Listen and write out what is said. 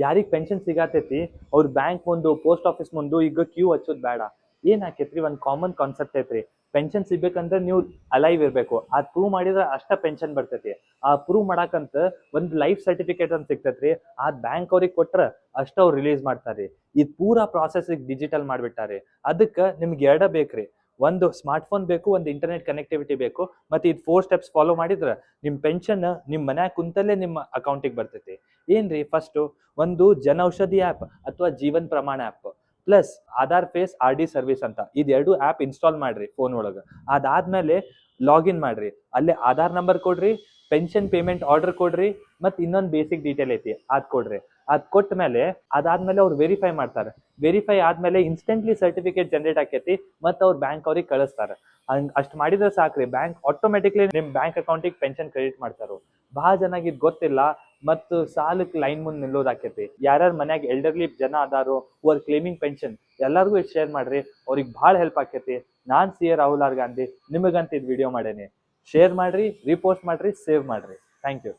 ಯಾರಿಗ್ ಪೆನ್ಷನ್ ಸಿಗಾತೈತಿ ಅವ್ರ ಬ್ಯಾಂಕ್ ಮುಂದು ಪೋಸ್ಟ್ ಆಫೀಸ್ ಮುಂದು ಈಗ ಕ್ಯೂ ಹಚ್ಚೋದ್ ಬೇಡ. ಏನ್ ಆಕೇತ್ರಿ, ಒಂದ್ ಕಾಮನ್ ಕಾನ್ಸೆಪ್ಟ್ ಐತ್ರಿ. ಪೆನ್ಷನ್ ಸಿಗ್ಬೇಕಂದ್ರೆ ನೀವು ಅಲೈವ್ ಇರ್ಬೇಕು, ಅದ್ ಪ್ರೂವ್ ಮಾಡಿದ್ರೆ ಅಷ್ಟ ಪೆನ್ಷನ್ ಬರ್ತೈತಿ. ಆ ಪ್ರೂವ್ ಮಾಡಾಕಂತ ಒಂದ್ ಲೈಫ್ ಸರ್ಟಿಫಿಕೇಟ್ ಅಂತ ಸಿಗ್ತೈತ್ರಿ. ಆ ಬ್ಯಾಂಕ್ ಅವ್ರಿಗೆ ಕೊಟ್ರ ಅಷ್ಟ ಅವ್ರು ರಿಲೀಸ್ ಮಾಡ್ತಾರ್ರಿ. ಇದ್ ಪೂರಾ ಪ್ರಾಸೆಸ್ ಡಿಜಿಟಲ್ ಮಾಡ್ಬಿಟ್ಟಾರಿ. ಅದಕ್ಕ ನಿಮ್ಗೆ ಎರಡ ಬೇಕ್ರಿ, ಒಂದು ಸ್ಮಾರ್ಟ್ ಫೋನ್ ಬೇಕು, ಒಂದು ಇಂಟರ್ನೆಟ್ ಕನೆಕ್ಟಿವಿಟಿ ಬೇಕು. ಮತ್ತೆ ಇದು 4 ಸ್ಟೆಪ್ಸ್ ಫಾಲೋ ಮಾಡಿದ್ರ ನಿಮ್ ಪೆನ್ಷನ್ ನಿಮ್ ಮನ್ಯಾಗ ಕುಂತಲ್ಲೇ ನಿಮ್ಮ ಅಕೌಂಟಿಗೆ ಬರ್ತೈತಿ. ಏನ್ರಿ, ಫಸ್ಟ್ ಒಂದು ಜನೌಷಧಿ ಆ್ಯಪ್ ಅಥವಾ Jeevan Pramaan app plus Aadhaar face RD service ಅಂತ ಇದೆರಡು ಆ್ಯಪ್ ಇನ್ಸ್ಟಾಲ್ ಮಾಡ್ರಿ ಫೋನ್ ಒಳಗೆ. ಅದಾದ್ಮೇಲೆ ಲಾಗಿನ್ ಮಾಡ್ರಿ, ಅಲ್ಲೇ ಆಧಾರ್ ನಂಬರ್ ಕೊಡ್ರಿ, ಪೆನ್ಷನ್ ಪೇಮೆಂಟ್ ಆರ್ಡರ್ ಕೊಡ್ರಿ, ಮತ್ತು ಇನ್ನೊಂದು ಬೇಸಿಕ್ ಡೀಟೇಲ್ ಐತಿ ಅದ್ ಕೊಡ್ರಿ. ಅದ್ ಕೊಟ್ಟ ಮೇಲೆ ಅದಾದ್ಮೇಲೆ ಅವ್ರು ವೆರಿಫೈ ಮಾಡ್ತಾರೆ. ವೆರಿಫೈ ಆದ್ಮೇಲೆ ಇನ್ಸ್ಟೆಂಟ್ಲಿ ಸರ್ಟಿಫಿಕೇಟ್ ಜನರೇಟ್ ಆಕೈತಿ ಮತ್ತು ಅವ್ರ ಬ್ಯಾಂಕ್ ಅವ್ರಿಗೆ ಕಳಿಸ್ತಾರೆ. ಹಂಗ್ ಅಷ್ಟು ಮಾಡಿದ್ರೆ ಸಾಕ್ರಿ, ಬ್ಯಾಂಕ್ ಆಟೋಮೆಟಿಕ್ಲಿ ನಿಮ್ ಬ್ಯಾಂಕ್ ಅಕೌಂಟಿಗೆ ಪೆನ್ಷನ್ ಕ್ರೆಡಿಟ್ ಮಾಡ್ತಾರೋ. ಬಹಳ ಜನಕ್ಕೆ ಇದು ಗೊತ್ತಿಲ್ಲ ಮತ್ತು ಸಾಲಕ್ಕೆ ಲೈನ್ ಮುಂದೆ ನಿಲ್ಲೋದಾಕೈತಿ. ಯಾರ್ಯಾರ ಮನ್ಯಾಗ ಎಲ್ಡರ್ಲಿ ಜನ ಅದಾರೋ ಹೂ ಆರ್ ಕ್ಲೇಮಿಂಗ್ ಪೆನ್ಷನ್, ಎಲ್ಲರಿಗೂ ಇದು ಶೇರ್ ಮಾಡ್ರಿ, ಅವ್ರಿಗೆ ಭಾಳ ಹೆಲ್ಪ್ ಆಕೈತಿ. ನಾನ್ CA ರಾಹುಲ್ ಆರ್ ಗಾಂಧಿ ನಿಮಗಂತ ಇದು ವಿಡಿಯೋ ಮಾಡೇನಿ. ಶೇರ್ ಮಾಡ್ರಿ, ರಿಪೋಸ್ಟ್ ಮಾಡ್ರಿ, ಸೇವ್ ಮಾಡ್ರಿ. Thank you.